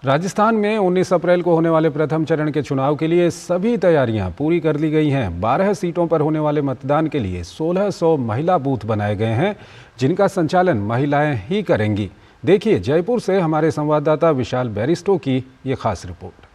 राजस्थान में 19 अप्रैल को होने वाले प्रथम चरण के चुनाव के लिए सभी तैयारियां पूरी कर ली गई हैं। 12 सीटों पर होने वाले मतदान के लिए 1600 महिला बूथ बनाए गए हैं, जिनका संचालन महिलाएं ही करेंगी। देखिए जयपुर से हमारे संवाददाता विशाल बैरिस्टो की ये खास रिपोर्ट।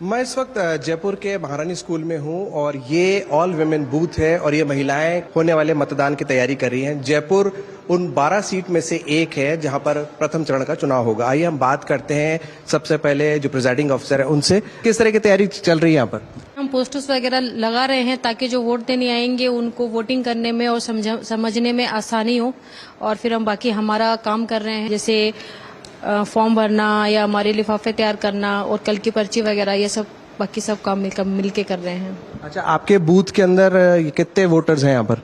मैं इस वक्त जयपुर के महारानी स्कूल में हूं और ये ऑल विमेन बूथ है और ये महिलाएं होने वाले मतदान की तैयारी कर रही हैं। जयपुर उन 12 सीट में से एक है जहां पर प्रथम चरण का चुनाव होगा। आइए हम बात करते हैं सबसे पहले जो प्रिजाइडिंग ऑफिसर है उनसे, किस तरह की तैयारी चल रही है यहाँ पर? हम पोस्टर्स वगैरह लगा रहे हैं ताकि जो वोट देने आएंगे उनको वोटिंग करने में और समझने में आसानी हो, और फिर हम बाकी हमारा काम कर रहे हैं, जैसे फॉर्म भरना या हमारे लिफाफे तैयार करना और कल की पर्ची वगैरह, ये सब बाकी सब काम मिलके कर रहे हैं। अच्छा, आपके बूथ के अंदर कितने वोटर्स हैं यहाँ पर?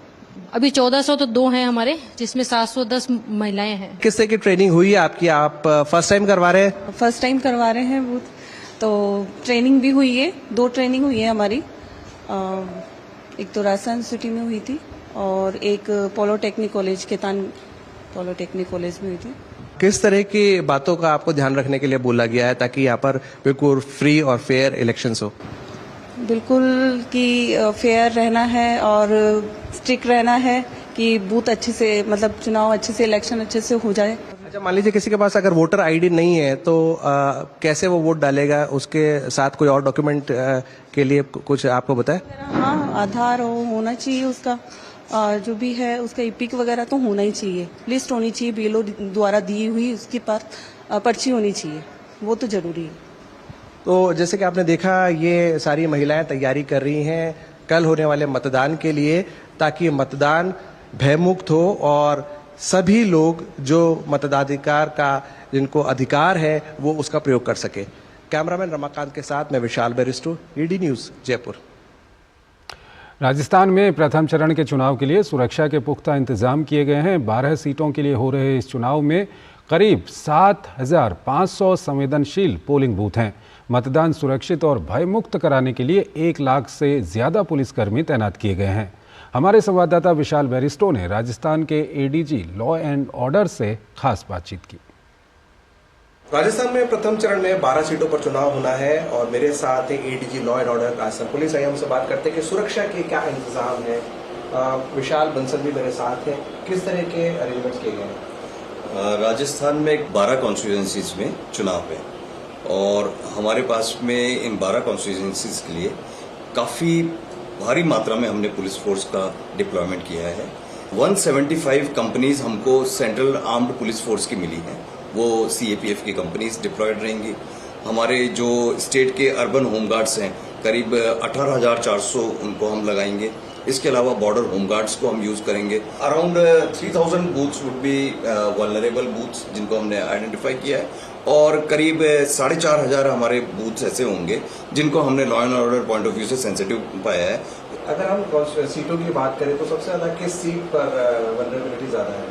अभी 1400 तो 2 हैं हमारे, जिसमें 710 महिलाएं हैं। किस तरह की ट्रेनिंग हुई है आपकी? आप फर्स्ट टाइम करवा रहे हैं? फर्स्ट टाइम करवा रहे हैं बूथ, तो ट्रेनिंग भी हुई है। 2 ट्रेनिंग हुई है हमारी। एक तो राजस्थान सिटी में हुई थी और एक polytechnic college, Khaitan polytechnic college में हुई थी। किस तरह की बातों का आपको ध्यान रखने के लिए बोला गया है ताकि यहाँ पर बिल्कुल फ्री और फेयर इलेक्शंस हो? बिल्कुल कि फेयर रहना है और स्ट्रिक्ट रहना है कि बूथ अच्छे से, मतलब चुनाव अच्छे से, इलेक्शन अच्छे से हो जाए। अच्छा, मान लीजिए किसी के पास अगर वोटर आईडी नहीं है तो कैसे वो वोट डालेगा? उसके साथ कोई और डॉक्यूमेंट के लिए कुछ आपको बताए? हाँ, आधार होना चाहिए उसका, जो भी है उसका इपिक वगैरह तो होना ही चाहिए, लिस्ट होनी चाहिए, बीएलओ द्वारा दी हुई उसके पास पर्ची होनी चाहिए, वो तो जरूरी है। तो जैसे कि आपने देखा, ये सारी महिलाएं तैयारी कर रही हैं कल होने वाले मतदान के लिए, ताकि मतदान भयमुक्त हो और सभी लोग जो मतदाधिकार का जिनको अधिकार है वो उसका प्रयोग कर सके। कैमरामैन रमाकांत के साथ मैं विशाल बैरिस्टो, ईडी न्यूज़, जयपुर। राजस्थान में प्रथम चरण के चुनाव के लिए सुरक्षा के पुख्ता इंतजाम किए गए हैं। 12 सीटों के लिए हो रहे इस चुनाव में करीब 7500 संवेदनशील पोलिंग बूथ हैं। मतदान सुरक्षित और भयमुक्त कराने के लिए 1 लाख से ज़्यादा पुलिसकर्मी तैनात किए गए हैं। हमारे संवाददाता विशाल बैरिस्टो ने राजस्थान के एडीजी लॉ एंड ऑर्डर से खास बातचीत की। राजस्थान में प्रथम चरण में 12 सीटों पर चुनाव होना है और मेरे साथ है ADG law and order Rajasthan police. आइए हमसे बात करते हैं कि सुरक्षा के क्या इंतजाम है। विशाल बंसल भी मेरे साथ हैं, किस तरह के अरेंजमेंट्स किए गए हैं? राजस्थान में 12 कॉन्स्टिट्यूएंसीज में चुनाव है और हमारे पास में इन 12 कॉन्स्टिट्यूएंसीज के लिए काफ़ी भारी मात्रा में हमने पुलिस फोर्स का डिप्लॉयमेंट किया है। 175 कंपनीज हमको सेंट्रल आर्म्ड पुलिस फोर्स की मिली हैं, वो सीएपीएफ की कंपनीज डिप्लॉयड रहेंगी। हमारे जो स्टेट के अर्बन होमगार्ड्स हैं, करीब 18,400 उनको हम लगाएंगे। इसके अलावा बॉर्डर होमगार्ड्स को हम यूज करेंगे। Around 3000 booths would be vulnerable booths जिनको हमने आइडेंटिफाई किया है और करीब 4500 हमारे बूथ्स ऐसे होंगे जिनको हमने law and order point of view से सेंसिटिव पाया है। अगर हम सीटों की बात करें तो सबसे ज्यादा किस सीट पर वल्नरेबिलिटी ज्यादा है?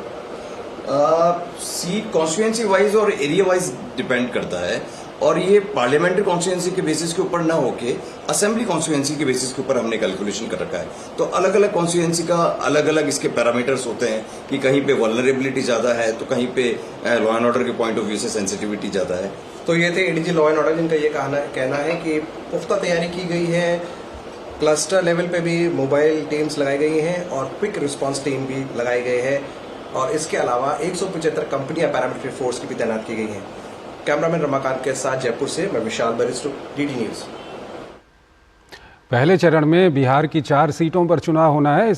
सीट कॉन्स्टिट्यूएंसी वाइज और एरिया वाइज डिपेंड करता है और ये पार्लियामेंट्री कॉन्स्टिट्यूएंसी के बेसिस के ऊपर ना होके असेंबली कॉन्स्टिट्यूएंसी के बेसिस के ऊपर हमने कैलकुलेशन कर रखा है। तो अलग अलग कॉन्स्टिट्यूएंसी का अलग अलग इसके पैरामीटर्स होते हैं कि कहीं पे वल्नरेबिलिटी ज्यादा है तो कहीं पे लॉ एंड ऑर्डर के पॉइंट ऑफ व्यू से सेंसिटिविटी ज्यादा है। तो ये थे एडीजी लॉ एंड ऑर्डर, जिनका ये कहना है कि पुख्ता तैयारी की गई है। क्लस्टर लेवल पे भी मोबाइल टीम्स लगाई गई हैं और क्विक रिस्पॉन्स टीम भी लगाई गई है और इसके अलावा 175 कंपनियां पैरामिलिट्री फोर्स की भी तैनात की गई हैं। कैमरामैन रमाकांत के साथ जयपुर से मैं विशाल बैरिस्टो, डीडी न्यूज़। पहले चरण में बिहार की 4 सीटों पर चुनाव होना है।